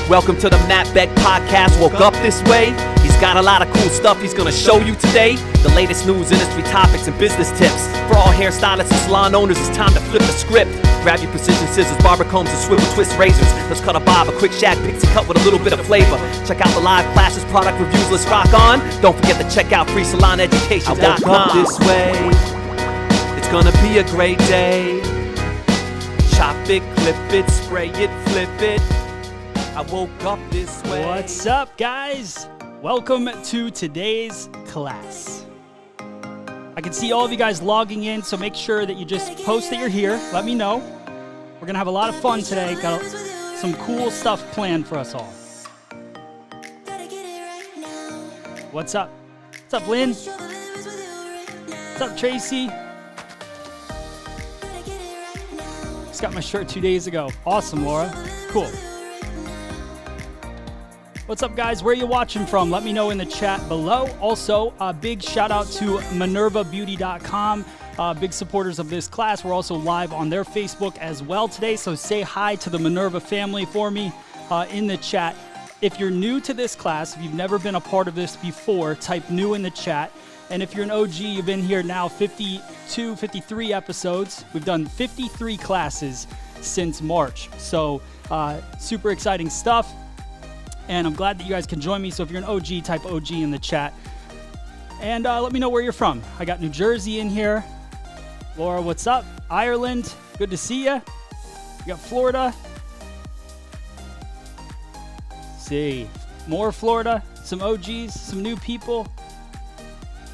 Welcome to the Matt Beck Podcast. Woke up this way. He's got a lot of cool stuff he's gonna show you today. The latest news, industry topics, and business tips. For all hairstylists and salon owners, it's time to flip the script. Grab your precision scissors, barber combs, and swivel twist razors. Let's cut a bob, a quick shag, pixie cut with a little bit of flavor. Check out the live classes, product reviews, let's rock on. Don't forget to check out freesaloneducation.com. I woke up this way. It's gonna be a great day. Chop it, clip it, spray it, flip it. I woke up this way. What's up, guys? Welcome to today's class. I can see all of you guys logging in, so make sure that you just post that you're here. Let me know. We're gonna have a lot of fun today. Got some cool stuff planned for us all. What's up? What's up, Lynn? What's up, Tracy? Just got my shirt 2 days ago. Awesome, Laura. Cool. What's up, guys? Where are you watching from? Let me know in the chat below. Also, a big shout out to MinervaBeauty.com. Big supporters of this class. We're also live on their Facebook as well today, so say hi to the Minerva family for me in the chat. If you're new to this class, if you've never been a part of this before, type new in the chat. And if you're an OG, you've been here now 52, 53 episodes. We've done 53 classes since March. So super exciting stuff. And I'm glad that you guys can join me. So if you're an OG, type OG in the chat. And let me know where you're from. I got New Jersey in here. Laura, what's up? Ireland, good to see you. We got Florida. Let's see, more Florida, some OGs, some new people.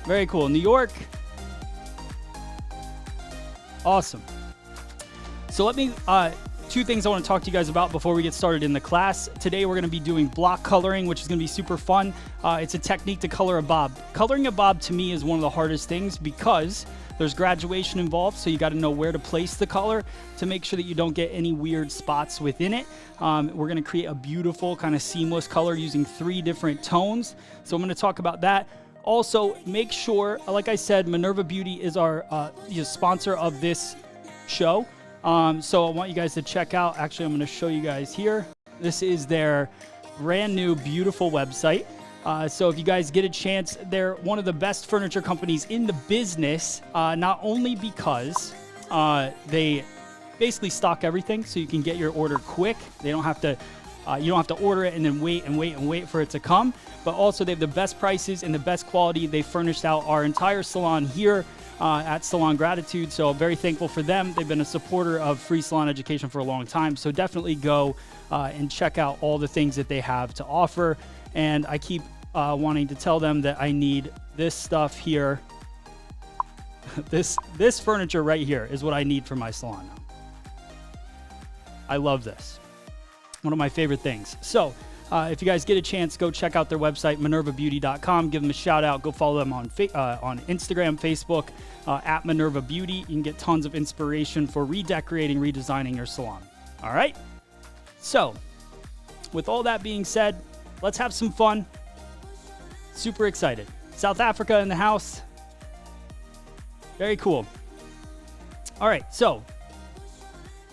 Very cool. New York. Awesome. So let me, two things I want to talk to you guys about before we get started in the class. Today we're going to be doing block coloring, which is going to be super fun. It's a technique to color a bob. Coloring a bob to me is one of the hardest things because there's graduation involved, so you got to know where to place the color to make sure that you don't get any weird spots within it. We're going to create a beautiful kind of seamless color using 3 different tones. So I'm going to talk about that. Also, make sure, like I said, Minerva Beauty is our sponsor of this show. So I want you guys to check out, actually I'm going to show you guys here. This is their brand new beautiful website. So if you guys get a chance, they're one of the best furniture companies in the business, not only because they basically stock everything so you can get your order quick. They don't have to, you don't have to order it and then wait for it to come, but also they have the best prices and the best quality. They furnished out our entire salon here at Salon Gratitude, so I'm very thankful for them. They've been a supporter of free salon education for a long time, so definitely go and check out all the things that they have to offer. And I keep wanting to tell them that I need this stuff here. This furniture right here is what I need for my salon now. I love this. One of my favorite things. So if you guys get a chance, go check out their website, MinervaBeauty.com. Give them a shout out. Go follow them on Instagram, Facebook, at Minerva Beauty. You can get tons of inspiration for redecorating, redesigning your salon. All right? So with all that being said, let's have some fun. Super excited. South Africa in the house. Very cool. All right, so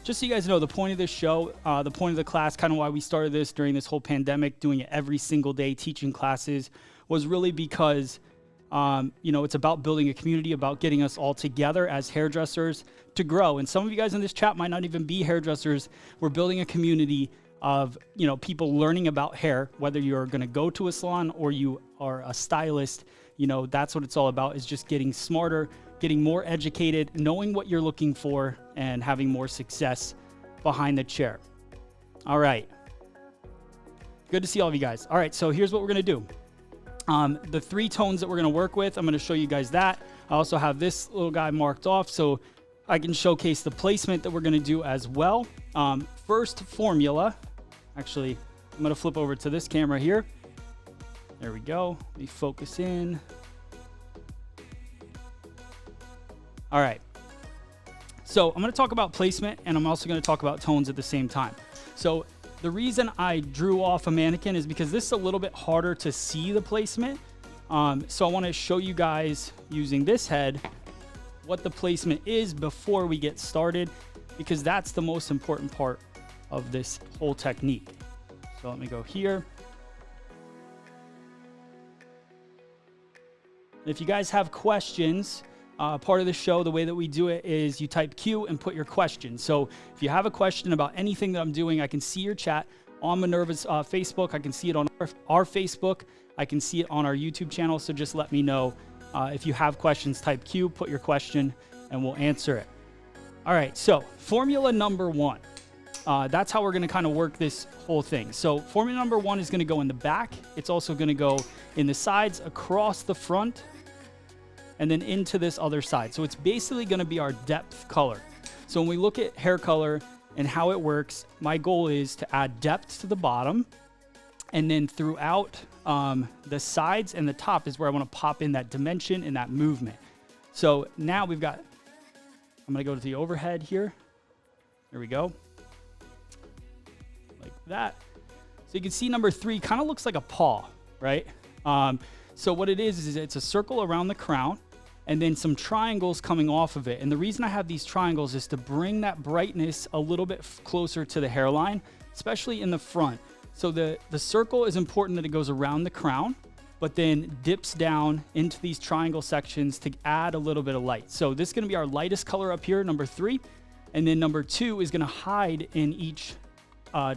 just so you guys know, the point of this show, the point of the class, kind of why we started this during this whole pandemic, doing it every single day, teaching classes, was really because, it's about building a community, about getting us all together as hairdressers to grow. And some of you guys in this chat might not even be hairdressers. We're building a community of, people learning about hair, whether you're going to go to a salon or you are a stylist. That's what it's all about, is just getting smarter, getting more educated, knowing what you're looking for, and having more success behind the chair. All right. Good to see all of you guys. All right, so here's what we're going to do. The 3 tones that we're going to work with, I'm going to show you guys that. I also have this little guy marked off so I can showcase the placement that we're going to do as well. First formula, actually, I'm going to flip over to this camera here. There we go. Let me focus in. All right. So I'm going to talk about placement, and I'm also going to talk about tones at the same time. So the reason I drew off a mannequin is because this is a little bit harder to see the placement. So I want to show you guys using this head what the placement is before we get started, because that's the most important part of this whole technique. So let me go here. If you guys have questions, part of the show, the way that we do it is you type Q and put your question. So if you have a question about anything that I'm doing, I can see your chat on Minerva's Facebook. I can see it on our Facebook. I can see it on our YouTube channel. So just let me know if you have questions, type Q, put your question, and we'll answer it. All right, so formula number one. That's how we're going to kind of work this whole thing. So formula number one is going to go in the back. It's also going to go in the sides, across the front, and then into this other side. So it's basically going to be our depth color. So when we look at hair color and how it works, my goal is to add depth to the bottom, and then throughout the sides and the top is where I want to pop in that dimension and that movement. So now we've got, I'm going to go to the overhead here. There we go. Like that. So you can see number three kind of looks like a paw, right? So what it is it's a circle around the crown and then some triangles coming off of it. And the reason I have these triangles is to bring that brightness a little bit closer to the hairline, especially in the front. So the circle is important that it goes around the crown, but then dips down into these triangle sections to add a little bit of light. So this is going to be our lightest color up here, number three. And then number two is going to hide in each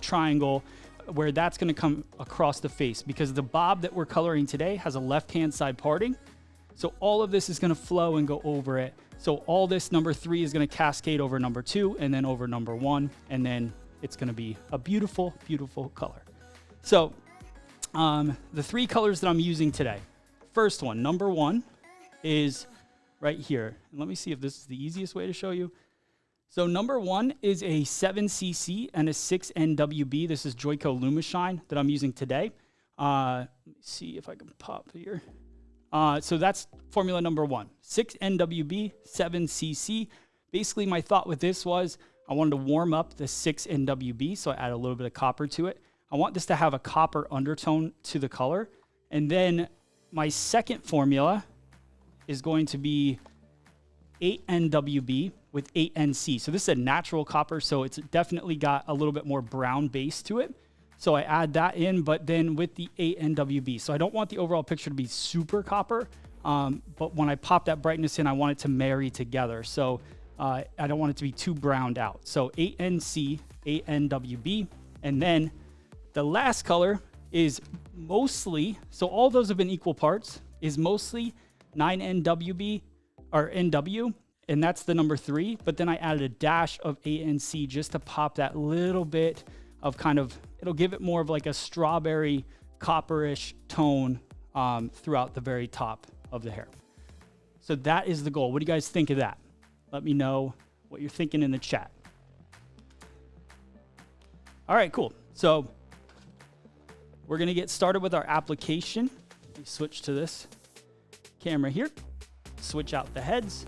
triangle where that's going to come across the face, because the bob that we're coloring today has a left-hand side parting. So all of this is going to flow and go over it. So all this number three is going to cascade over number two and then over number one. And then it's going to be a beautiful, beautiful color. So the three colors that I'm using today. First one, number one, is right here. And let me see if this is the easiest way to show you. So number one is a 7cc and a 6 NWB. This is Joico Lumishine that I'm using today. Let me see if I can pop here. So that's formula number one, 6 NWB, 7cc. Basically, my thought with this was I wanted to warm up the 6 NWB, so I add a little bit of copper to it. I want this to have a copper undertone to the color. And then my second formula is going to be 8 NWB with 8 NC. So this is a natural copper, so it's definitely got a little bit more brown base to it. So I add that in, but then with the 8 NWB. So I don't want the overall picture to be super copper, but when I pop that brightness in, I want it to marry together. So I don't want it to be too browned out. So 8 NC, 8 NWB, and then the last color is mostly, so all those have been equal parts, is mostly 9 NWB or NW, and that's the number three. But then I added a dash of 8 NC just to pop that little bit of kind of, it'll give it more of like a strawberry copperish tone throughout the very top of the hair. So that is the goal. What do you guys think of that? Let me know what you're thinking in the chat. All right, cool. So we're gonna get started with our application. Let me switch to this camera here. Switch out the heads.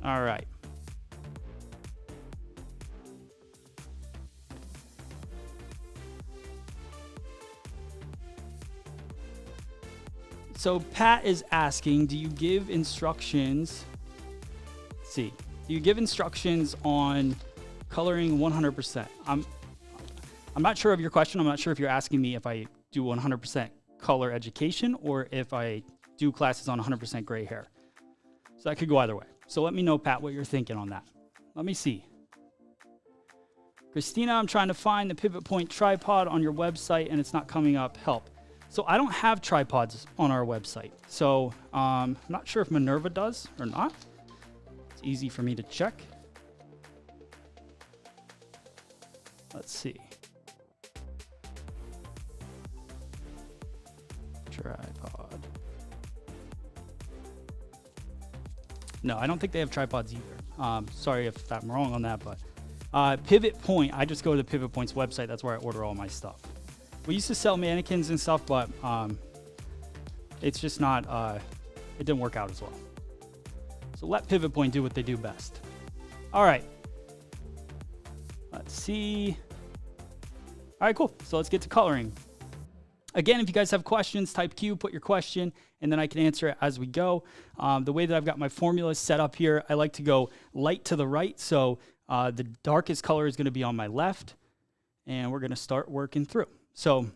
All right. So Pat is asking, do you give instructions? Let's see. Do you give instructions on coloring 100%? I'm not sure of your question. I'm not sure if you're asking me if I do 100% color education or if I do classes on 100% gray hair. So that could go either way. So let me know, Pat, what you're thinking on that. Let me see. Christina, I'm trying to find the pivot point tripod on your website and it's not coming up. Help. So I don't have tripods on our website. So I'm not sure if Minerva does or not. It's easy for me to check. Let's see. Tripod. No, I don't think they have tripods either. Sorry if I'm wrong on that, but Pivot Point, I just go to the Pivot Point's website. That's where I order all my stuff. We used to sell mannequins and stuff, but it's just not, it didn't work out as well. So let Pivot Point do what they do best. All right. Let's see. All right, cool. So let's get to coloring. Again, if you guys have questions, type Q, put your question, and then I can answer it as we go. The way that I've got my formulas set up here, I like to go light to the right. So the darkest color is going to be on my left, and we're going to start working through. So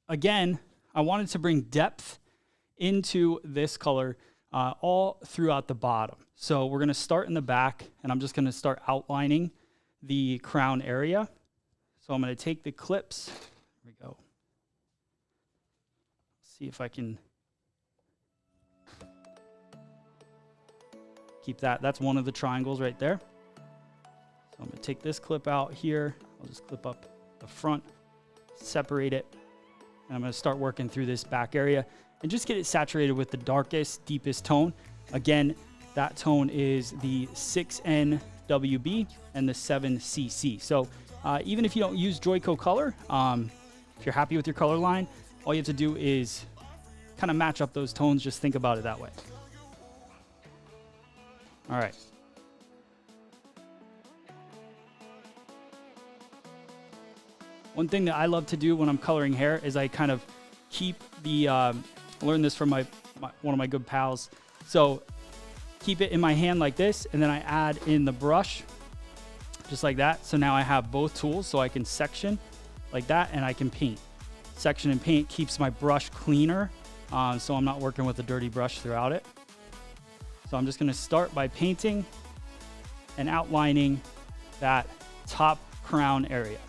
again, I wanted to bring depth into this color all throughout the bottom. So we're going to start in the back, and I'm just going to start outlining the crown area. So I'm going to take the clips. Here we go. See if I can keep that. That's one of the triangles right there. So I'm going to take this clip out here. I'll just clip up the front, separate it, and I'm going to start working through this back area and just get it saturated with the darkest, deepest tone. Again, that tone is the 6NWB and the 7CC. So even if you don't use Joico color, if you're happy with your color line, all you have to do is kind of match up those tones. Just think about it that way. All right. One thing that I love to do when I'm coloring hair is I kind of keep the, I learned this from one of my good pals. So keep it in my hand like this, and then I add in the brush just like that. So now I have both tools, so I can section like that, and I can paint. Section and paint keeps my brush cleaner, so I'm not working with a dirty brush throughout it. So I'm just going to start by painting and outlining that top crown area.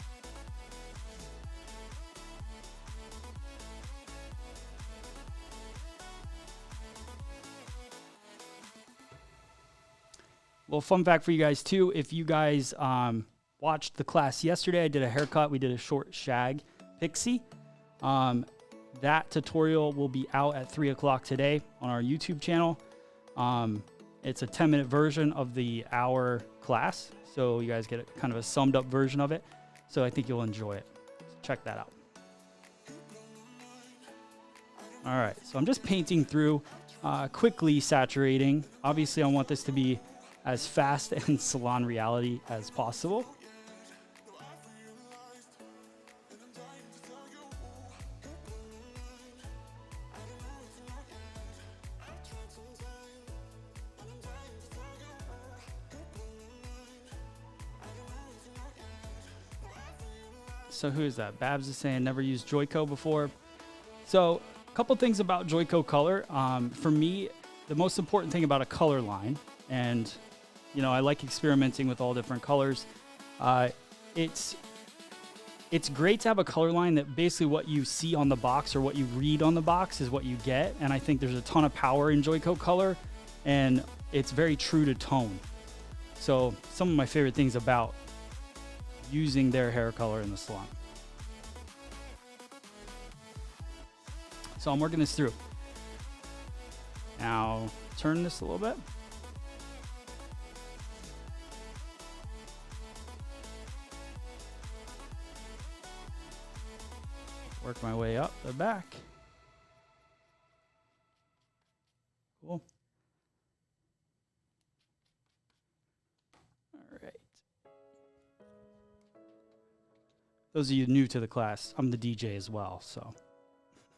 Well, fun fact for you guys too, if you guys watched the class yesterday, I did a haircut. We did a short shag pixie. That tutorial will be out at 3 o'clock today on our YouTube channel. It's a 10-minute version of the hour class, so you guys get kind of a summed up version of it. So I think you'll enjoy it. So check that out. All right, so I'm just painting through, quickly saturating. Obviously, I want this to be as fast and salon reality as possible. So who is that? Babs is saying never used Joico before. So a couple things about Joico color. For me, the most important thing about a color line, and you know, I like experimenting with all different colors. It's great to have a color line that basically what you see on the box or what you read on the box is what you get. And I think there's a ton of power in Joico color, and it's very true to tone. So some of my favorite things about using their hair color in the salon. So I'm working this through. Now turn this a little bit. Work my way up the back. Cool. All right. Those of you new to the class, I'm the DJ as well, so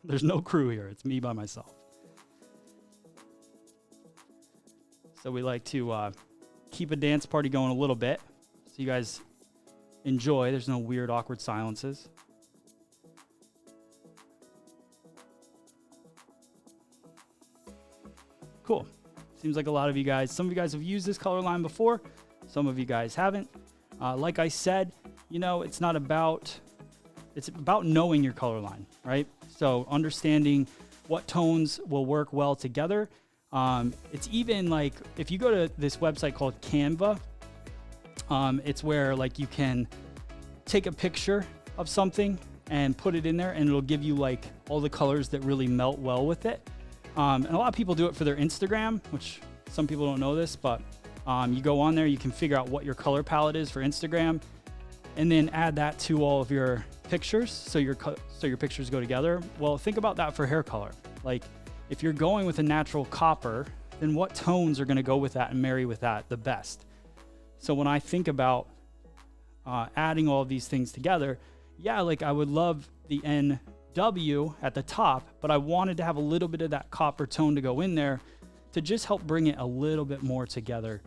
there's no crew here. It's me by myself. So we like to keep a dance party going a little bit so you guys enjoy. There's no weird, awkward silences. Cool. Seems like a lot of you guys, some of you guys have used this color line before. Some of you guys haven't. Like I said, you know, it's about knowing your color line, right? So understanding what tones will work well together. It's even like, if you go to this website called Canva, it's where like you can take a picture of something and put it in there, and it'll give you like all the colors that really melt well with it. And a lot of people do it for their Instagram, which some people don't know this, but you go on there, you can figure out what your color palette is for Instagram, and then add that to all of your pictures so your pictures go together. Well, think about that for hair color. Like if you're going with a natural copper, then what tones are going to go with that and marry with that the best? So when I think about adding all of these things together, yeah, like I would love the NW at the top, but I wanted to have a little bit of that copper tone to go in there to just help bring it a little bit more together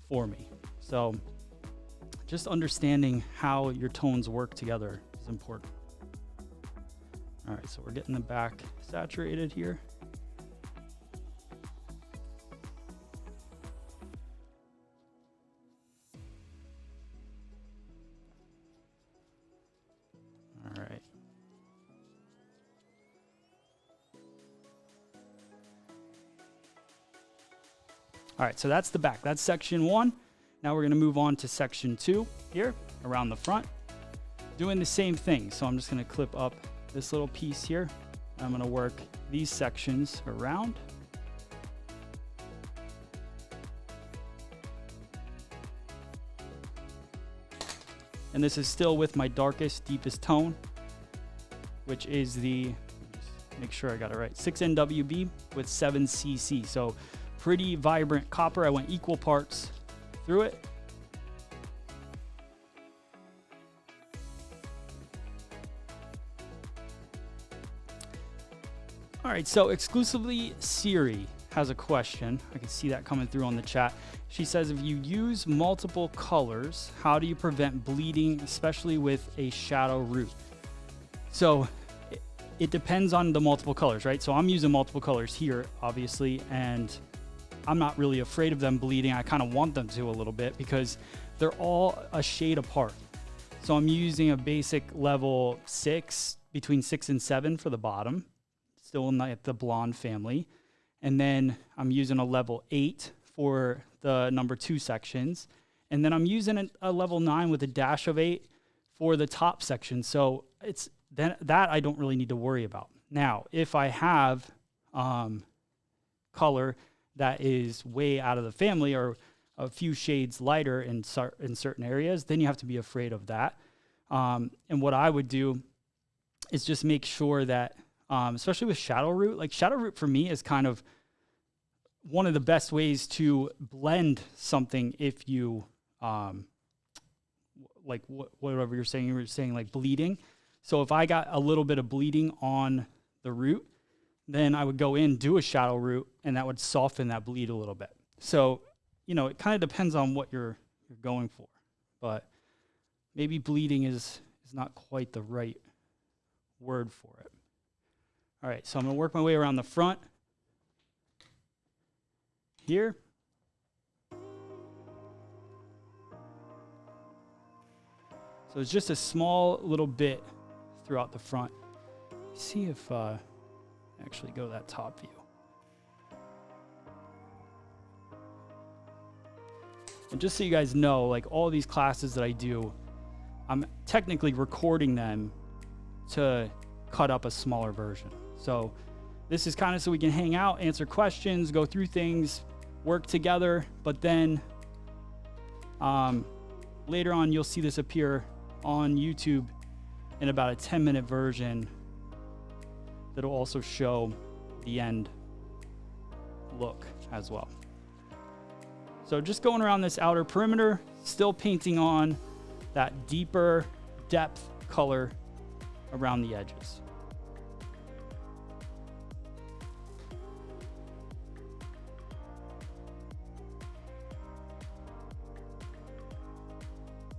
for me. So just understanding how your tones work together is important. All right, so we're getting the back saturated here. All right. All right, so that's the back. That's section 1. Now we're gonna move on to section 2 here, around the front. Doing the same thing. So I'm just gonna clip up this little piece here. I'm gonna work these sections around. And this is still with my darkest, deepest tone, which is the, make sure I got it right, 6NWB with 7cc. So pretty vibrant copper. I went equal parts through it. All right, so exclusively Siri has a question. I can see that coming through on the chat. She says, if you use multiple colors, how do you prevent bleeding, especially with a shadow root? So it depends on the multiple colors, right? So I'm using multiple colors here, obviously, and I'm not really afraid of them bleeding. I kind of want them to a little bit because they're all a shade apart. So I'm using a basic level 6, between 6 and 7 for the bottom, still in the blonde family. And then I'm using a level 8 for the number 2 sections. And then I'm using a level 9 with a dash of 8 for the top section. So it's that I don't really need to worry about. Now, if I have color that is way out of the family or a few shades lighter in certain areas, then you have to be afraid of that. And what I would do is just make sure that, especially with shadow root, like shadow root for me is kind of one of the best ways to blend something if you, like whatever you're saying like bleeding. So if I got a little bit of bleeding on the root, then I would go in, do a shadow root, and that would soften that bleed a little bit. So, you know, it kind of depends on what you're going for, but maybe bleeding is not quite the right word for it. All right, so I'm gonna work my way around the front here. So it's just a small little bit throughout the front. See if actually go that top view. And just so you guys know, like all these classes that I do, I'm technically recording them to cut up a smaller version. So this is kind of so we can hang out, answer questions, go through things, work together. But then later on, you'll see this appear on YouTube in about a 10-minute version that'll also show the end look as well. So just going around this outer perimeter, still painting on that deeper depth color around the edges.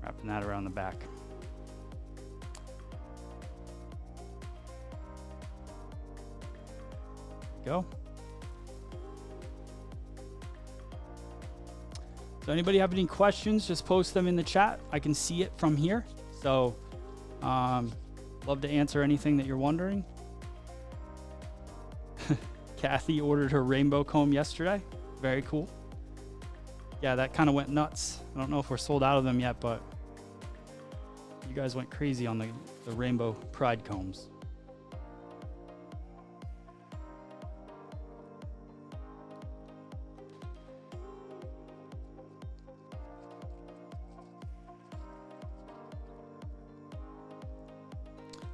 Wrapping that around the back. Go. So anybody have any questions, just post them in the chat. I can see it from here. So love to answer anything that you're wondering. Kathy ordered her rainbow comb yesterday. Very cool. Yeah, that kind of went nuts. I don't know if we're sold out of them yet, but you guys went crazy on the rainbow pride combs.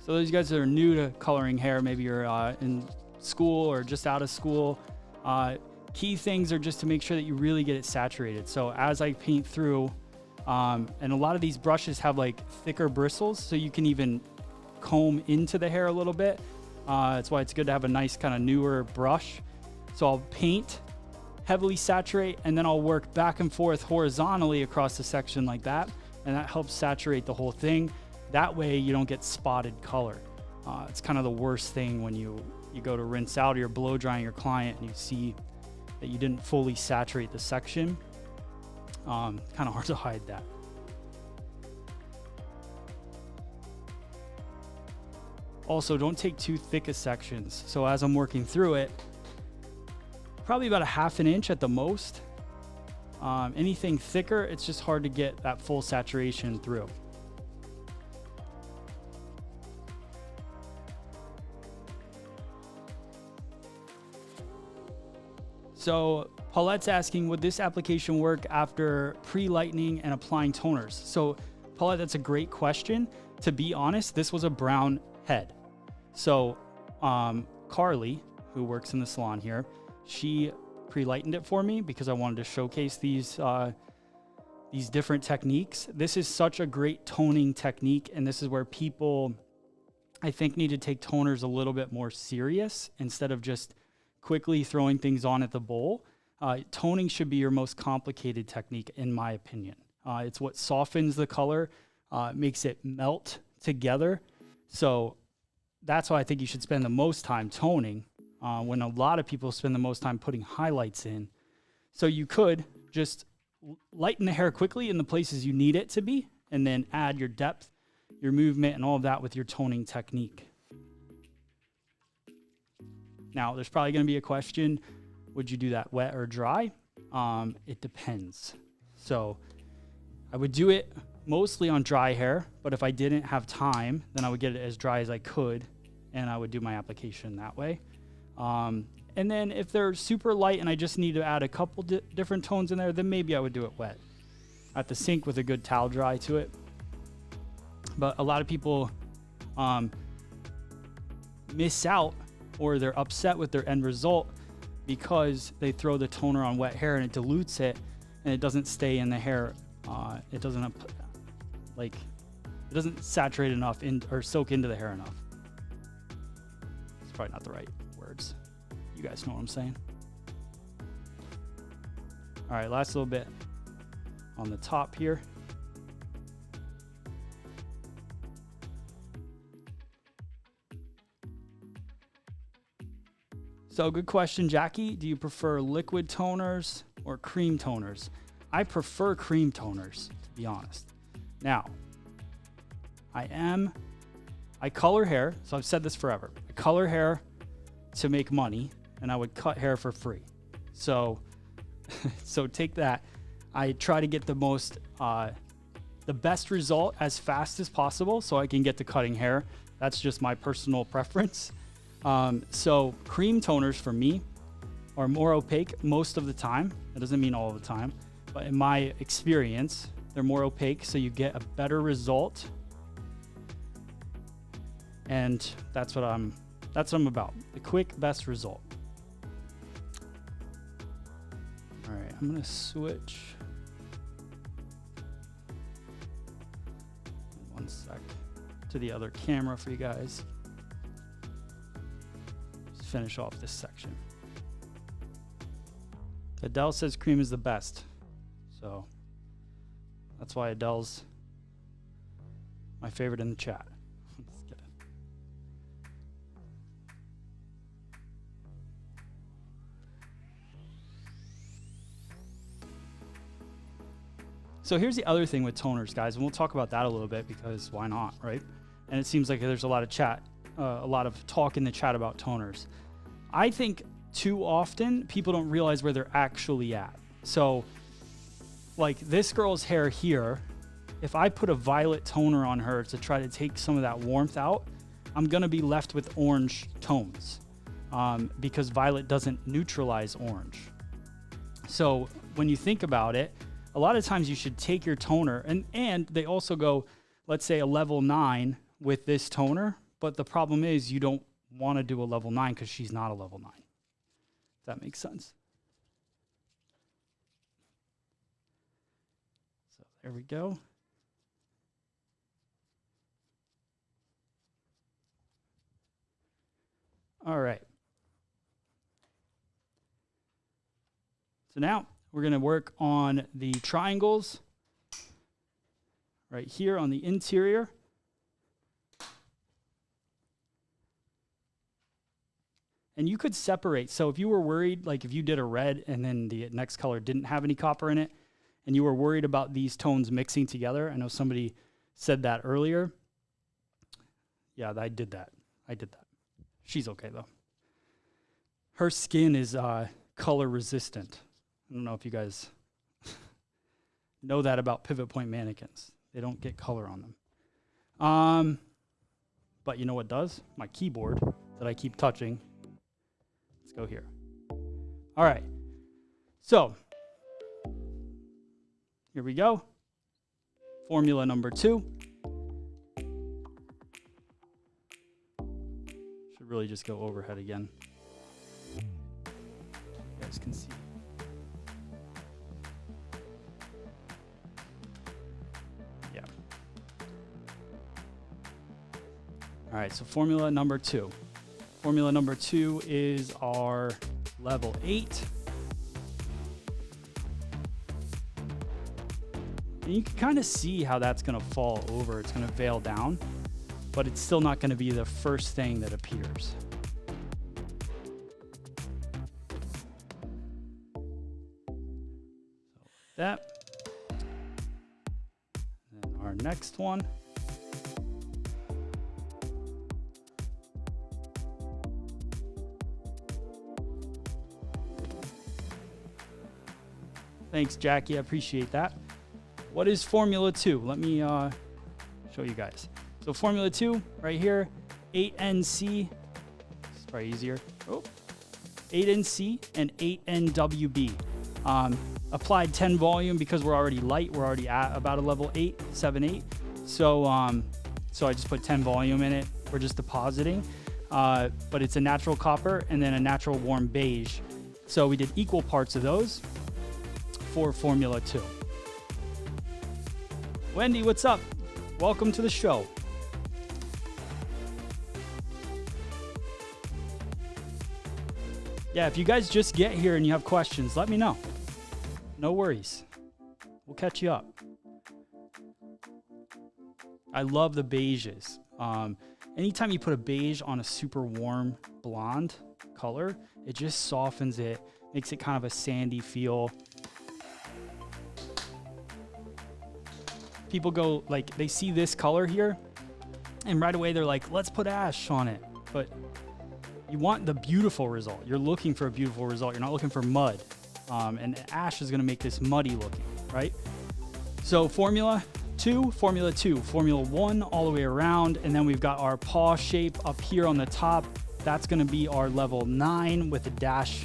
So those guys that are new to coloring hair, maybe you're in school or just out of school, key things are just to make sure that you really get it saturated. So as I paint through, and a lot of these brushes have like thicker bristles, so you can even comb into the hair a little bit. That's why it's good to have a nice kind of newer brush. So I'll paint, heavily saturate, and then I'll work back and forth horizontally across the section like that. And that helps saturate the whole thing. That way you don't get spotted color. It's kind of the worst thing when you go to rinse out or you're blow drying your client and you see that you didn't fully saturate the section. Kind of hard to hide that. Also, don't take too thick of sections. So as I'm working through it, probably about a 1/2 inch at the most. Anything thicker, it's just hard to get that full saturation through. So Paulette's asking, would this application work after pre-lightening and applying toners? So Paulette, that's a great question. To be honest, this was a brown head. So Carly, who works in the salon here, she pre-lightened it for me because I wanted to showcase these different techniques. This is such a great toning technique, and this is where people, I think, need to take toners a little bit more serious instead of just quickly throwing things on at the bowl. Toning should be your most complicated technique, in my opinion. It's what softens the color, makes it melt together. So that's why I think you should spend the most time toning, when a lot of people spend the most time putting highlights in. So you could just lighten the hair quickly in the places you need it to be, and then add your depth, your movement, and all of that with your toning technique. Now, there's probably going to be a question, would you do that wet or dry? It depends. So I would do it mostly on dry hair, but if I didn't have time, then I would get it as dry as I could, and I would do my application that way. And then if they're super light and I just need to add a couple different tones in there, then maybe I would do it wet at the sink with a good towel dry to it. But a lot of people miss out, or they're upset with their end result because they throw the toner on wet hair and it dilutes it and it doesn't stay in the hair. It doesn't saturate enough or soak into the hair enough. It's probably not the right words. You guys know what I'm saying. All right, last little bit on the top here. So good question, Jackie. Do you prefer liquid toners or cream toners? I prefer cream toners, to be honest. Now, I color hair, so I've said this forever. I color hair to make money, and I would cut hair for free. So, so take that. I try to get the best result as fast as possible so I can get to cutting hair. That's just my personal preference. So cream toners for me are more opaque most of the time. That doesn't mean all the time, but in my experience, they're more opaque, so you get a better result. And that's what I'm about. The quick, best result. All right, I'm gonna switch. One sec to the other camera for you guys. Finish off this section. Adele says cream is the best, so that's why Adele's my favorite in the chat. Let's get it. So here's the other thing with toners, guys, and we'll talk about that a little bit because why not, right? And it seems like there's a lot of talk in the chat about toners. I think too often people don't realize where they're actually at. So like this girl's hair here, if I put a violet toner on her to try to take some of that warmth out, I'm gonna be left with orange tones because violet doesn't neutralize orange. So when you think about it, a lot of times you should take your toner and they also go, let's say a level 9 with this toner, but the problem is you don't want to do a level 9 because she's not a level 9. If that makes sense. So there we go. All right. So now we're going to work on the triangles right here on the interior. And you could separate. So if you were worried, like if you did a red and then the next color didn't have any copper in it, and you were worried about these tones mixing together, I know somebody said that earlier. Yeah, I did that. She's okay though. Her skin is color resistant. I don't know if you guys know that about pivot point mannequins. They don't get color on them. But you know what does? My keyboard that I keep touching. Let's go here. All right. So here we go. Formula number 2. Should really just go overhead again. You guys can see. Yeah. All right, so formula number 2. Formula number 2 is our level 8. And you can kind of see how that's going to fall over. It's going to veil down, but it's still not going to be the first thing that appears. So that. And then our next one. Thanks, Jackie. I appreciate that. What is Formula 2? Let me show you guys. So Formula 2, right here, 8NC. It's probably easier. 8NC and 8NWB. Applied 10 volume because we're already light. We're already at about a level 8, 7, 8. So I just put 10 volume in it. We're just depositing. But it's a natural copper and then a natural warm beige. So we did equal parts of those for Formula 2. Wendy, what's up? Welcome to the show. Yeah, if you guys just get here and you have questions, let me know. No worries. We'll catch you up. I love the beiges. Anytime you put a beige on a super warm blonde color, it just softens it, makes it kind of a sandy feel. People go, like, they see this color here, and right away they're like, let's put ash on it. But you want the beautiful result. You're looking for a beautiful result. You're not looking for mud. And ash is going to make this muddy looking, right? So Formula 2, Formula 1 all the way around, and then we've got our paw shape up here on the top. That's going to be our level 9 with a dash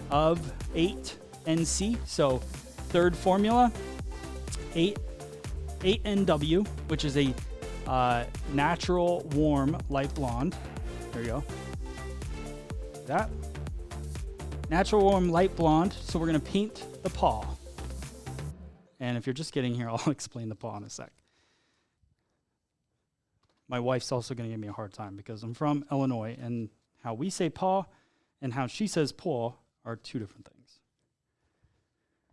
of 8 NC. So third formula, 8NW, which is a natural warm light blonde. There you go. That. Natural warm light blonde. So we're going to paint the paw. And if you're just getting here, I'll explain the paw in a sec. My wife's also going to give me a hard time because I'm from Illinois, and how we say paw and how she says paw are two different things.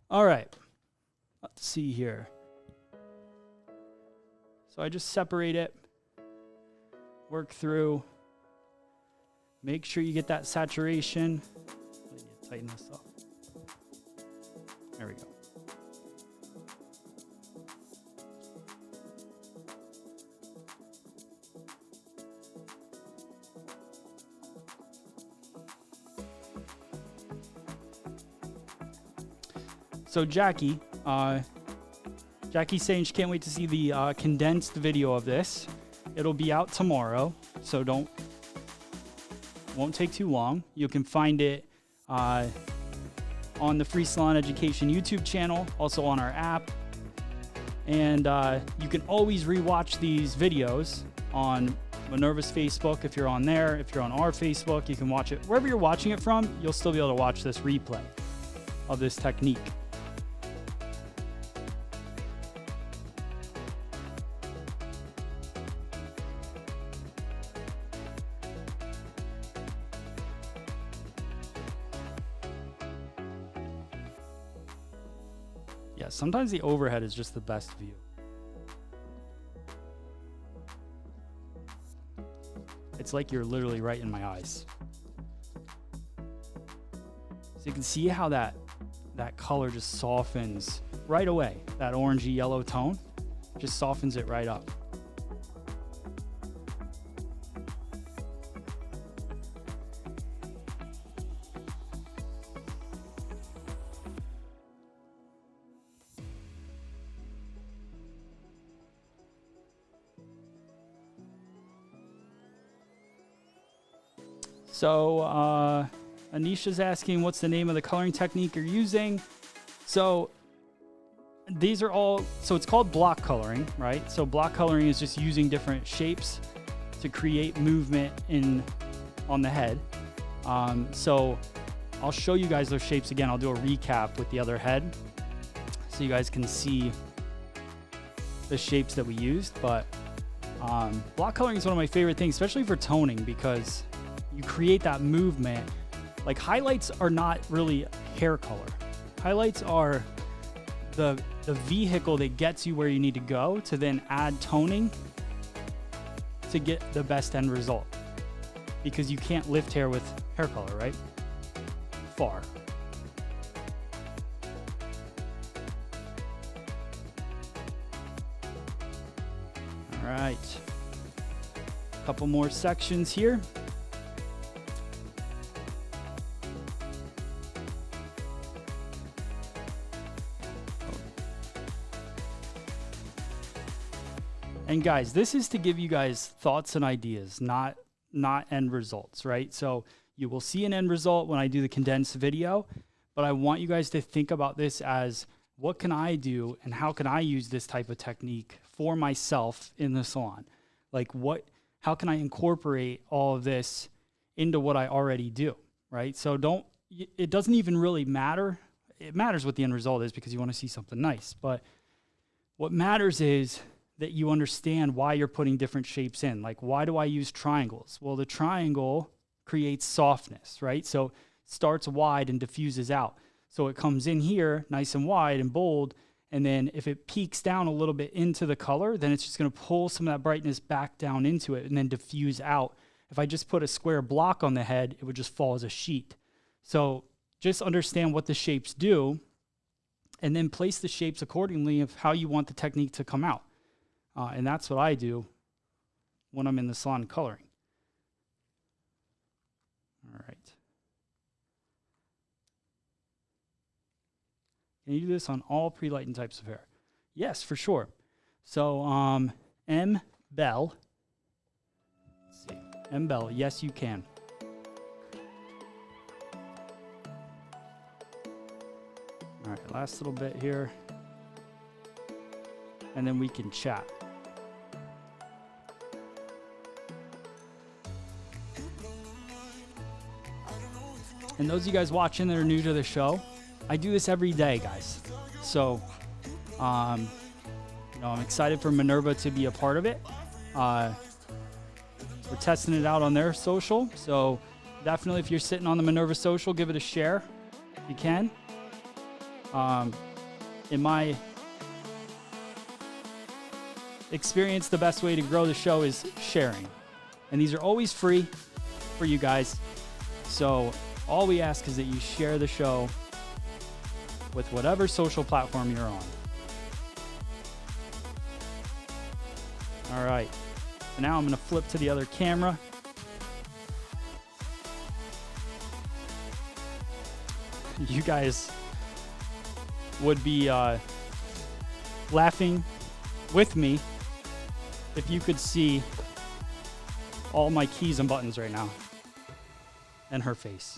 All right. Let's see here. So I just separate it, work through, make sure you get that saturation. I need to tighten this up. There we go. So Jackie's saying she can't wait to see the condensed video of this. It'll be out tomorrow, so won't take too long. You can find it on the Free Salon Education YouTube channel, also on our app. And you can always rewatch these videos on Minerva's Facebook if you're on there. If you're on our Facebook, you can watch it. Wherever you're watching it from, you'll still be able to watch this replay of this technique. Yeah, sometimes the overhead is just the best view. It's like you're literally right in my eyes. So you can see how that color just softens right away. That orangey yellow tone just softens it right up. So Anisha's asking, what's the name of the coloring technique you're using? So these are all, so it's called block coloring, right? So block coloring is just using different shapes to create movement on the head. So I'll show you guys those shapes again. I'll do a recap with the other head so you guys can see the shapes that we used. But block coloring is one of my favorite things, especially for toning, because you create that movement. Like highlights are not really hair color. Highlights are the vehicle that gets you where you need to go to then add toning to get the best end result. Because you can't lift hair with hair color, right? Far. All right. A couple more sections here. And guys, this is to give you guys thoughts and ideas, not end results, right? So you will see an end result when I do the condensed video, but I want you guys to think about this as, what can I do and how can I use this type of technique for myself in the salon? Like how can I incorporate all of this into what I already do, right? So it doesn't even really matter. It matters what the end result is because you want to see something nice, but what matters is that you understand why you're putting different shapes in. Like, why do I use triangles? Well, the triangle creates softness, right? So it starts wide and diffuses out. So it comes in here nice and wide and bold, and then if it peaks down a little bit into the color, then it's just gonna pull some of that brightness back down into it and then diffuse out. If I just put a square block on the head, it would just fall as a sheet. So just understand what the shapes do, and then place the shapes accordingly of how you want the technique to come out. And that's what I do when I'm in the salon coloring. All right. Can you do this on all pre-lightened types of hair? Yes, for sure. So M. Bell. Let's see. M. Bell, yes, you can. All right, last little bit here. And then we can chat. And those of you guys watching that are new to the show, I do this every day, guys. So, I'm excited for Minerva to be a part of it. We're testing it out on their social. So definitely, if you're sitting on the Minerva social, give it a share if you can. In my experience, the best way to grow the show is sharing. And these are always free for you guys. So all we ask is that you share the show with whatever social platform you're on. All right. So now I'm going to flip to the other camera. You guys would be laughing with me if you could see all my keys and buttons right now. And her face.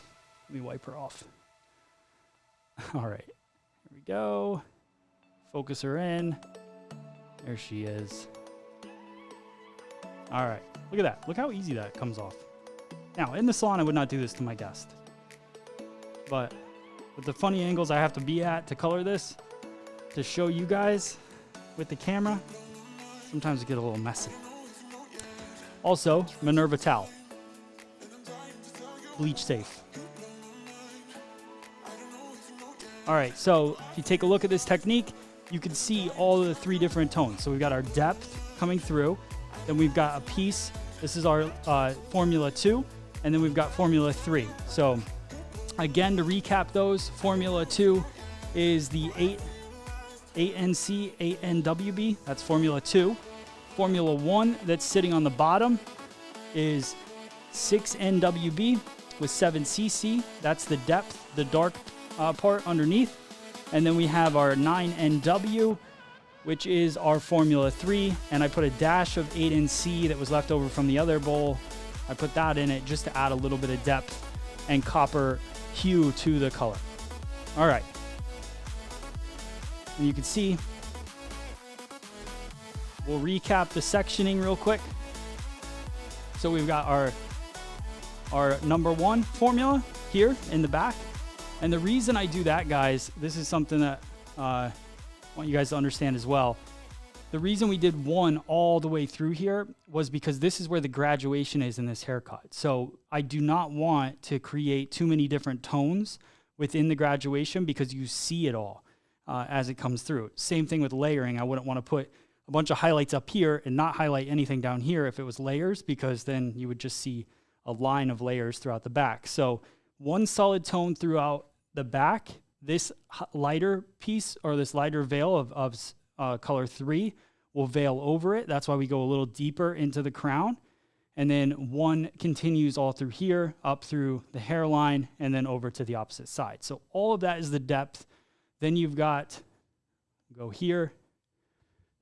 Let me wipe her off. All right. Here we go. Focus her in. There she is. All right. Look at that. Look how easy that comes off. Now, in the salon, I would not do this to my guest. But with the funny angles I have to be at to color this, to show you guys with the camera, sometimes it get a little messy. Also, Minerva towel. Bleach safe. All right, so if you take a look at this technique, you can see all of the 3 different tones. So we've got our depth coming through, then we've got a piece. This is our Formula 2, and then we've got Formula 3. So again, to recap those, Formula 2 is the 8NC, 8NWB, that's Formula 2. Formula 1 that's sitting on the bottom is 6NWB with 7cc, that's the depth, the dark part underneath. And then we have our 9NW, which is our Formula 3, and I put a dash of 8NC that was left over from the other bowl. I put that in it just to add a little bit of depth and copper hue to the color. All right. And you can see, we'll recap the sectioning real quick. So we've got our number 1 formula here in the back. And the reason I do that, guys, this is something that I want you guys to understand as well. The reason we did 1 all the way through here was because this is where the graduation is in this haircut. So I do not want to create too many different tones within the graduation because you see it all as it comes through. Same thing with layering. I wouldn't want to put a bunch of highlights up here and not highlight anything down here if it was layers, because then you would just see a line of layers throughout the back. So 1 solid tone throughout the back. This lighter piece, or this lighter veil of color 3 will veil over it. That's why we go a little deeper into the crown. And then 1 continues all through here, up through the hairline, and then over to the opposite side. So all of that is the depth. Then you've got, go here,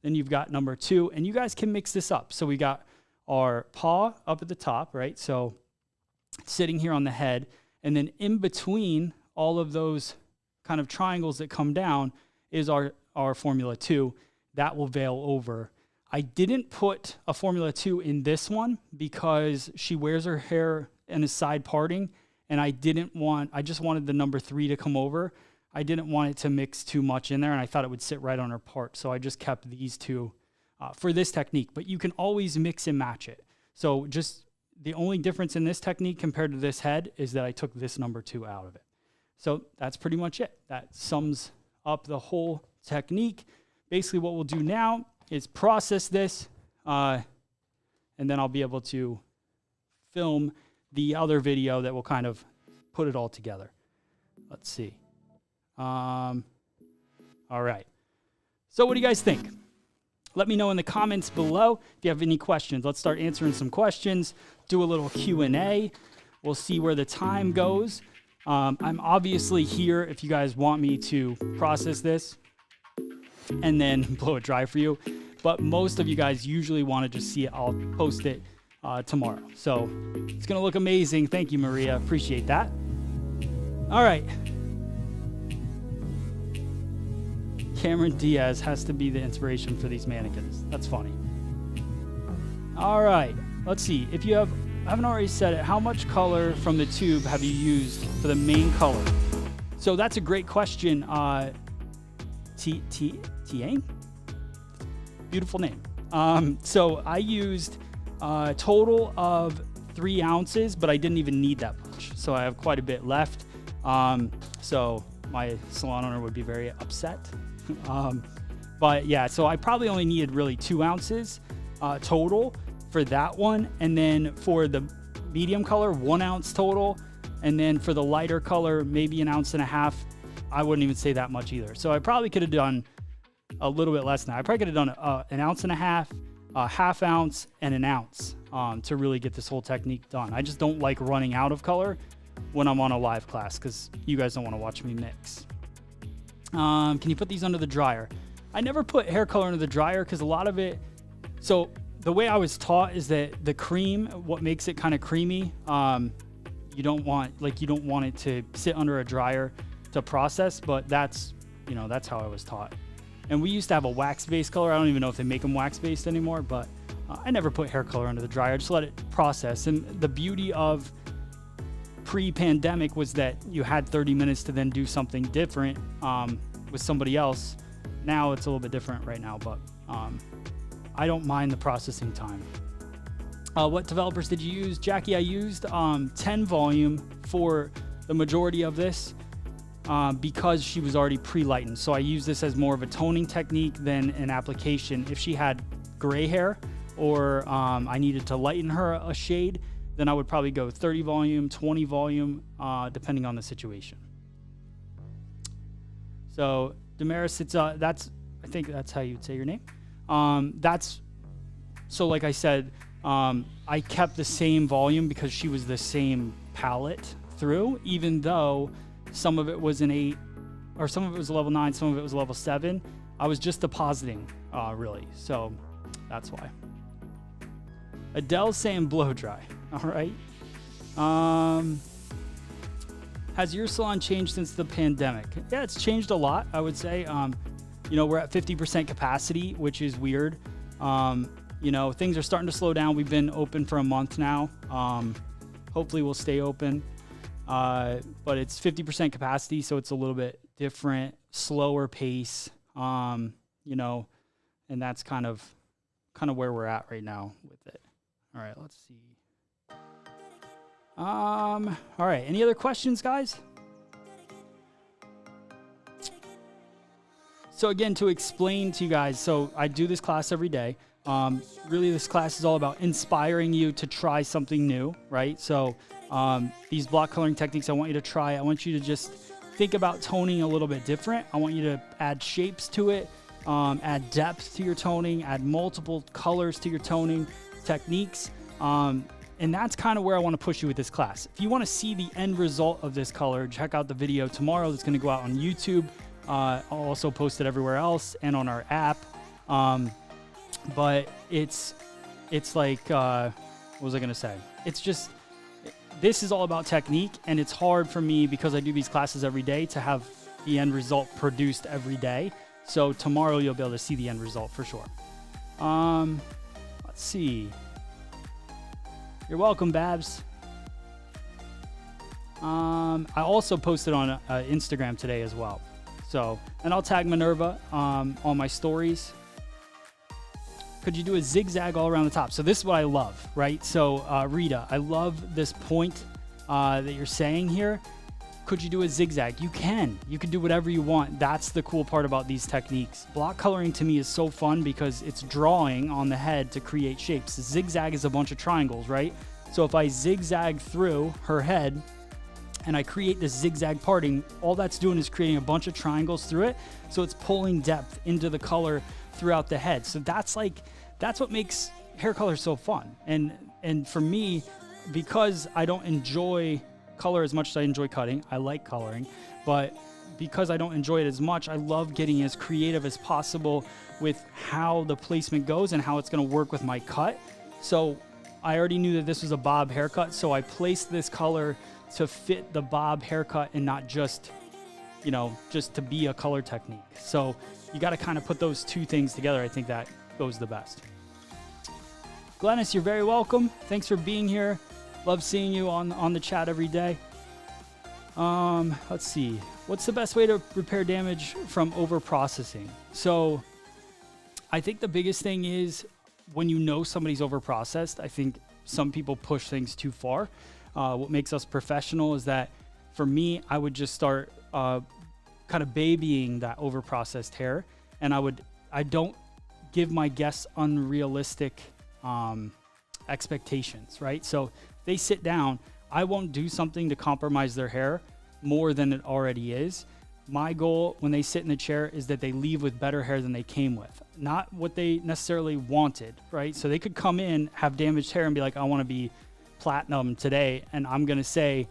then you've got number 2, and you guys can mix this up. So we got our paw up at the top, right? So sitting here on the head, and then in between all of those kind of triangles that come down is our Formula 2. That will veil over. I didn't put a Formula 2 in this one because she wears her hair in a side parting, and I just wanted the number 3 to come over. I didn't want it to mix too much in there, and I thought it would sit right on her part. So I just kept these 2 for this technique, but you can always mix and match it. So just the only difference in this technique compared to this head is that I took this number 2 out of it. So that's pretty much it. That sums up the whole technique. Basically what we'll do now is process this, and then I'll be able to film the other video that will kind of put it all together. Let's see. All right. So what do you guys think? Let me know in the comments below if you have any questions. Let's start answering some questions, do a little Q&A. We'll see where the time goes. I'm obviously here if you guys want me to process this and then blow it dry for you. But most of you guys usually want to just see it. I'll post it tomorrow. So it's going to look amazing. Thank you, Maria. Appreciate that. All right. Cameron Diaz has to be the inspiration for these mannequins. That's funny. All right. Let's see. If you haven't already said it, how much color from the tube have you used for the main color? So that's a great question. Tiang? Beautiful name. So I used a total of 3 ounces, but I didn't even need that much. So I have quite a bit left. So my salon owner would be very upset. But yeah, so I probably only needed really 2 ounces total for that one. And then for the medium color, 1 ounce total. And then for the lighter color, maybe 1.5 ounces. I wouldn't even say that much either. So I probably could have done a little bit less than that. I probably could have done 1.5 ounces, a 1/2 ounce, and 1 ounce to really get this whole technique done. I just don't like running out of color when I'm on a live class because you guys don't want to watch me mix. Can you put these under the dryer? I never put hair color under the dryer because a lot of it, so the way I was taught is that the cream, what makes it kind of creamy, you don't want it to sit under a dryer to process, but that's how I was taught. And we used to have a wax-based color. I don't even know if they make them wax-based anymore, but I never put hair color under the dryer. I just let it process. And the beauty of pre-pandemic was that you had 30 minutes to then do something different with somebody else. Now it's a little bit different right now, but I don't mind the processing time. What developers did you use? Jackie, I used 10 volume for the majority of this. because she was already pre-lightened. So I use this as more of a toning technique than an application. If she had gray hair or I needed to lighten her a shade, then I would probably go 30 volume, 20 volume, depending on the situation. So Damaris, I think that's how you'd say your name. So like I said, I kept the same volume because she was the same palette through, even though some of it was an 8, or some of it was a level 9, some of it was a level 7. I was just depositing, really. So that's why. Adele's saying blow dry. All right. Has your salon changed since the pandemic? Yeah, it's changed a lot, I would say. We're at 50% capacity, which is weird. Things are starting to slow down. We've been open for a month now. Hopefully we'll stay open. But it's 50% capacity, so it's a little bit different, slower pace, and that's kind of where we're at right now with it. All right, let's see. All right, any other questions, guys? So again, to explain to you guys, so I do this class every day. Really, this class is all about inspiring you to try something new, right? So these block coloring techniques I want you to try. I want you to just think about toning a little bit different. I want you to add shapes to it, add depth to your toning, add multiple colors to your toning techniques. And that's kind of where I want to push you with this class. If you want to see the end result of this color, check out the video tomorrow that's going to go out on YouTube. I'll also post it everywhere else and on our app. But it's like, what was I going to say? It's just, this is all about technique, and it's hard for me because I do these classes every day to have the end result produced every day. So tomorrow you'll be able to see the end result for sure. Let's see. You're welcome, Babs. I also posted on Instagram today as well. So, and I'll tag Minerva on my stories. Could you do a zigzag all around the top? So this is what I love, right? So Rita, I love this point that you're saying here. Could you do a zigzag? You can. You can do whatever you want. That's the cool part about these techniques. Block coloring to me is so fun because it's drawing on the head to create shapes. The zigzag is a bunch of triangles, right? So if I zigzag through her head and I create this zigzag parting, all that's doing is creating a bunch of triangles through it. So it's pulling depth into the color throughout the head. So that's what makes hair color so fun. And for me, because I don't enjoy color as much as I enjoy cutting, I like coloring, but because I don't enjoy it as much, I love getting as creative as possible with how the placement goes and how it's going to work with my cut. So I already knew that this was a bob haircut, so I placed this color to fit the bob haircut and not just to be a color technique. So you got to kind of put those two things together. I think that goes the best. Glennis, you're very welcome. Thanks for being here. Love seeing you on the chat every day. Let's see. What's the best way to repair damage from over-processing? So I think the biggest thing is when you know somebody's over-processed, I think some people push things too far. What makes us professional is that for me, I would just start kind of babying that over-processed hair. And I don't give my guests unrealistic expectations, right? So they sit down, I won't do something to compromise their hair more than it already is. My goal when they sit in the chair is that they leave with better hair than they came with, not what they necessarily wanted, right? So they could come in, have damaged hair and be like, I want to be platinum today. And I'm going to say,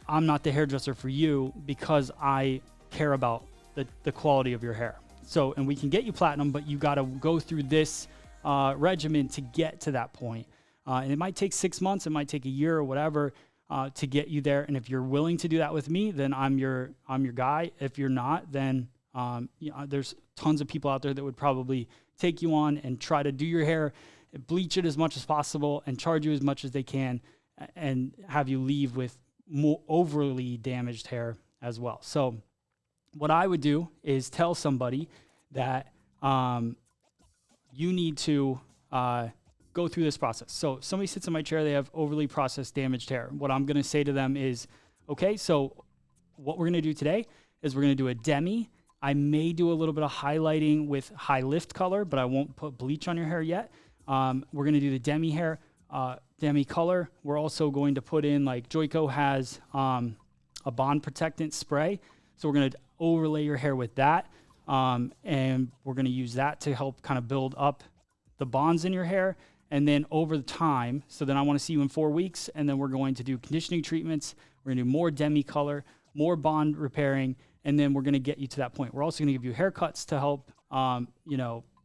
I'm not the hairdresser for you because I care about the quality of your hair. So, and we can get you platinum, but you got to go through this regimen to get to that point. And it might take 6 months, it might take a year or whatever to get you there. And if you're willing to do that with me, then I'm your guy. If you're not, then there's tons of people out there that would probably take you on and try to do your hair, bleach it as much as possible, and charge you as much as they can, and have you leave with more overly damaged hair as well. So what I would do is tell somebody that you need to go through this process. So if somebody sits in my chair, they have overly processed damaged hair. What I'm going to say to them is, okay, so what we're going to do today is we're going to do a demi. I may do a little bit of highlighting with high lift color, but I won't put bleach on your hair yet. We're going to do the demi hair, demi color. We're also going to put in, like Joico has a bond protectant spray. So we're going to overlay your hair with that. And we're going to use that to help kind of build up the bonds in your hair. And then over the time, so then I want to see you in 4 weeks, and then we're going to do conditioning treatments. We're going to do more demi color, more bond repairing, and then we're going to get you to that point. We're also going to give you haircuts to help,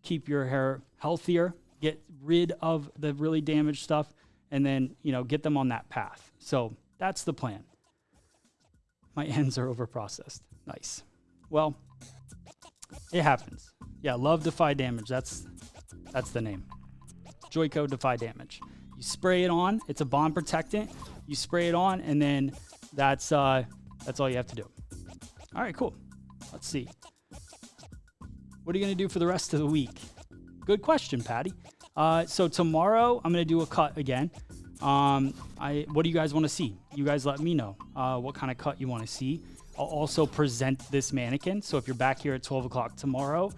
keep your hair healthier, get rid of the really damaged stuff, and then, get them on that path. So that's the plan. My ends are over-processed. Nice. Well, it happens. Yeah, love Defy Damage. That's the name. Joico Defy Damage. You spray it on. It's a bond protectant. You spray it on, and then that's all you have to do. All right, cool. Let's see. What are you going to do for the rest of the week? Good question, Patty. So tomorrow I'm going to do a cut again. What do you guys want to see? You guys let me know what kind of cut you want to see. I'll also present this mannequin. So if you're back here at 12 o'clock tomorrow,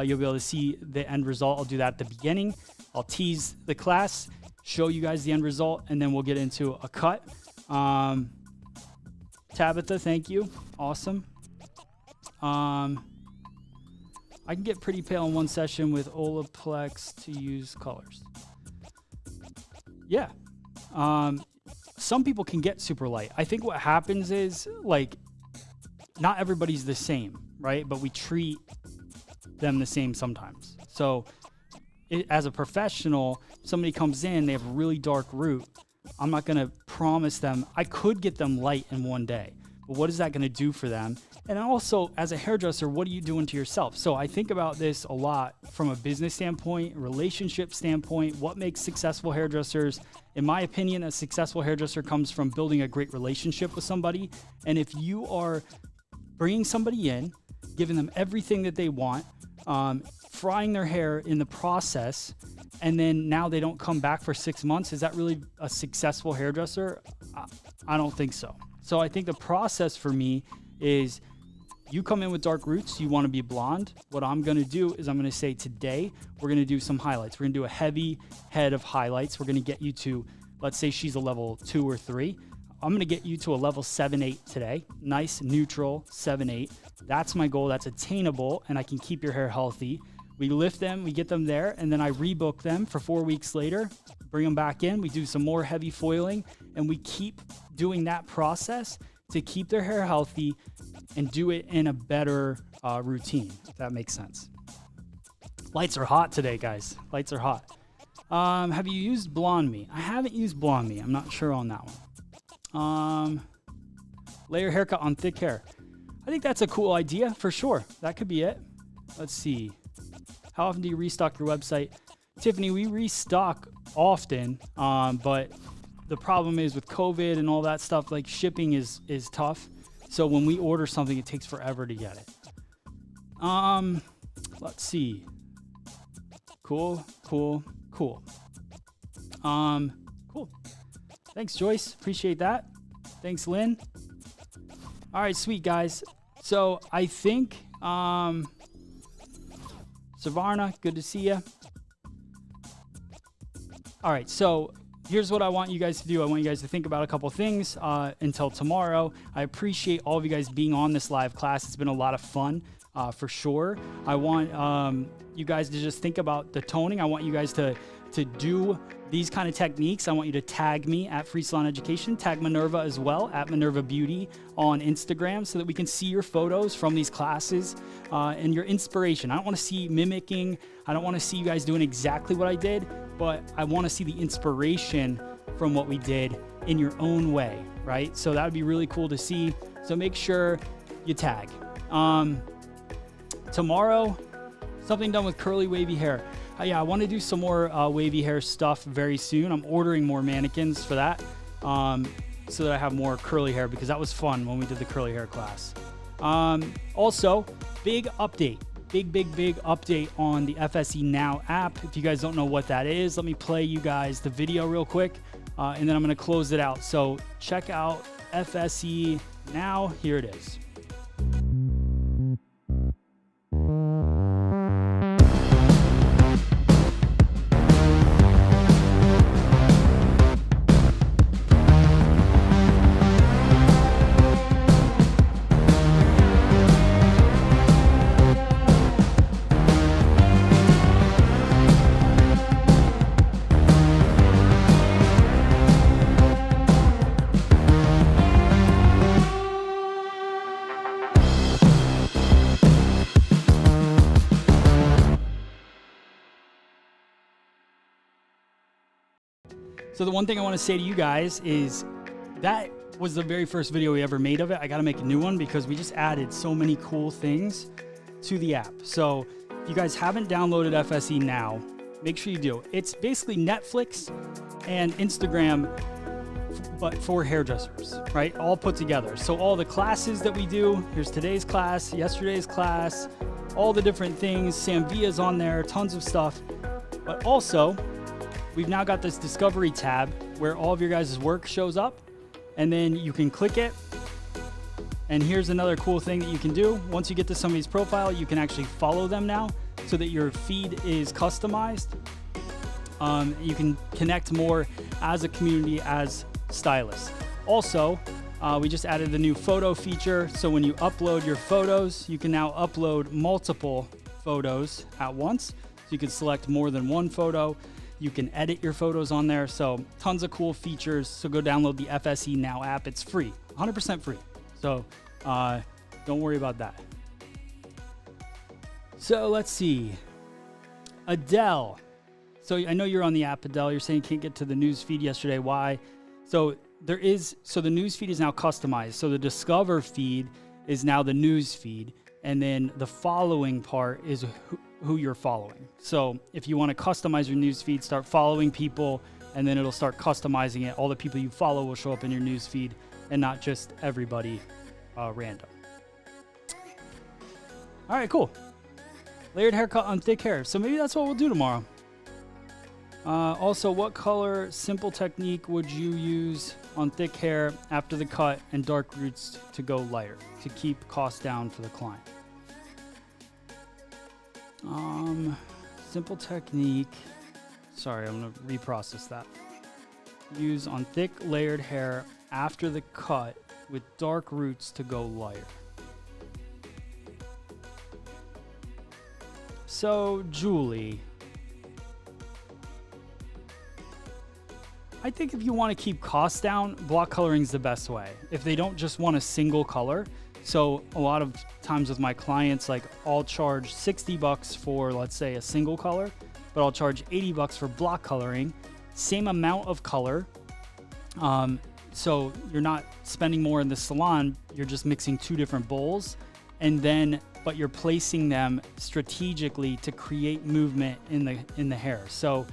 you'll be able to see the end result. I'll do that at the beginning. I'll tease the class, show you guys the end result, and then we'll get into a cut. Tabitha, thank you. Awesome. I can get pretty pale in one session with Olaplex to use colors. Yeah. Some people can get super light. I think what happens is, not everybody's the same, right? But we treat them the same sometimes. So as a professional, somebody comes in, they have a really dark root. I'm not going to promise them. I could get them light in one day, but what is that going to do for them? And also, as a hairdresser, what are you doing to yourself? So I think about this a lot from a business standpoint, relationship standpoint, what makes successful hairdressers. In my opinion, a successful hairdresser comes from building a great relationship with somebody. And if you are bringing somebody in, giving them everything that they want, frying their hair in the process, and then now they don't come back for 6 months, is that really a successful hairdresser? I don't think so. So I think the process for me is, you come in with dark roots, you want to be blonde. What I'm going to do is I'm going to say today, we're going to do some highlights. We're going to do a heavy head of highlights. We're going to get you to, let's say she's a level 2 or 3. I'm going to get you to a level 7, 8 today. Nice, neutral, 7, 8. That's my goal. That's attainable, and I can keep your hair healthy. We lift them, we get them there, and then I rebook them for 4 weeks later, bring them back in. We do some more heavy foiling, and we keep doing that process to keep their hair healthy and do it in a better routine, if that makes sense. Lights are hot today, guys. Lights are hot. Have you used Blonde Me? I haven't used Blonde Me. I'm not sure on that one. Layer haircut on thick hair. I think that's a cool idea for sure. That could be it. Let's see. How often do you restock your website? Tiffany, we restock often, but the problem is with COVID and all that stuff, shipping is tough. So when we order something, it takes forever to get it. Let's see. Cool. Cool. Thanks, Joyce. Appreciate that. Thanks, Lynn. All right, sweet guys. So I think, Savarna, good to see you. All right, so here's what I want you guys to do. I want you guys to think about a couple things until tomorrow. I appreciate all of you guys being on this live class. It's been a lot of fun for sure. I want you guys to just think about the toning. I want you guys to do these kind of techniques. I want you to tag me at Free Salon Education, tag Minerva as well at Minerva Beauty on Instagram so that we can see your photos from these classes and your inspiration. I don't want to see mimicking. I don't want to see you guys doing exactly what I did, but I want to see the inspiration from what we did in your own way, right? So that would be really cool to see. So make sure you tag. Tomorrow, something done with curly wavy hair. Yeah, I want to do some more wavy hair stuff very soon. I'm ordering more mannequins for that so that I have more curly hair, because that was fun when we did the curly hair class. Also, big update. Big update on the FSE Now app. If you guys don't know what that is, let me play you guys the video real quick, and then I'm going to close it out. So check out FSE now. Here it is. So the one thing I want to say to you guys is that was the very first video we ever made of it. I got to make a new one because we just added so many cool things to the app. So if you guys haven't downloaded FSE now, make sure you do. It's basically Netflix and Instagram, but for hairdressers, right? All put together. So all the classes that we do, here's today's class, yesterday's class, all the different things. Sam Via's on there, tons of stuff. But also, we've now got this discovery tab where all of your guys' work shows up, and then you can click it. And here's another cool thing that you can do. Once you get to somebody's profile, you can actually follow them now so that your feed is customized. You can connect more as a community, as stylists. Also, we just added the new photo feature. So when you upload your photos, you can now upload multiple photos at once. So you can select more than one photo. You can edit your photos on there. So tons of cool features. So go download the FSE Now app. It's free, 100% free. So don't worry about that. So let's see. Adele. So I know you're on the app, Adele. You're saying you can't get to the news feed yesterday. Why? So the news feed is now customized. So the Discover feed is now the news feed. And then the following part is who you're following. So if you want to customize your news feed, start following people, and then it'll start customizing it. All the people you follow will show up in your news feed and not just everybody random. All right, cool. Layered haircut on thick hair. So maybe that's what we'll do tomorrow. Also, what color simple technique would you use on thick hair after the cut and dark roots to go lighter to keep costs down for the client? Simple technique. Sorry, I'm going to reprocess that. Use on thick layered hair after the cut with dark roots to go lighter. So, Julie, I think if you want to keep costs down, block coloring is the best way. If they don't just want a single color, so a lot of times with my clients, like I'll charge $60 for, let's say, a single color, but I'll charge $80 for block coloring, same amount of color. So you're not spending more in the salon, you're just mixing two different bowls, but you're placing them strategically to create movement in the hair. So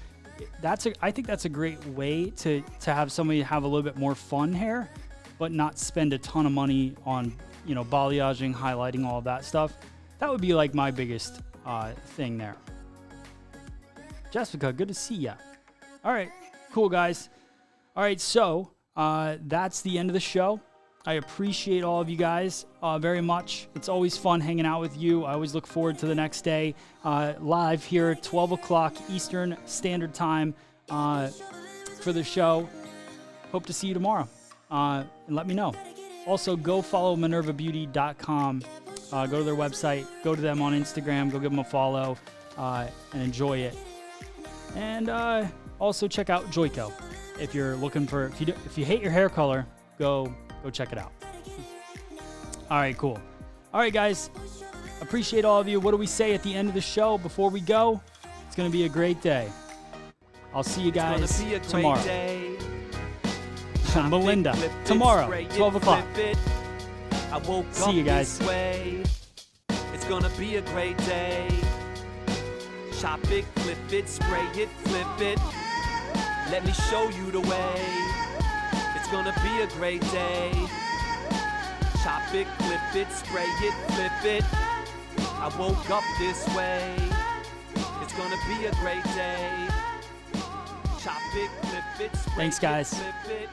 I think that's a great way to have somebody have a little bit more fun hair, but not spend a ton of money on, balayaging, highlighting, all of that stuff. That would be like my biggest thing there. Jessica, good to see ya. All right, cool guys. All right, so that's the end of the show. I appreciate all of you guys very much. It's always fun hanging out with you. I always look forward to the next day live here, 12 o'clock Eastern Standard Time for the show. Hope to see you tomorrow. And let me know. Also, go follow MinervaBeauty.com. Go to their website. Go to them on Instagram. Go give them a follow and enjoy it. And also check out Joico. If you're looking for, if you hate your hair color, go check it out. All right, cool. All right, guys. Appreciate all of you. What do we say at the end of the show before we go? It's going to be a great day. I'll see you guys tomorrow. Melinda, tomorrow, 12 o'clock. See you guys. It's going to be a great day. Chop it, clip it, spray it, flip it. Let me show you the way. It's gonna be a great day. Chop it, clip it, spray it, flip it. I woke up this way. It's gonna be a great day. Chop it, clip it, spray Thanks, guys. it, flip it.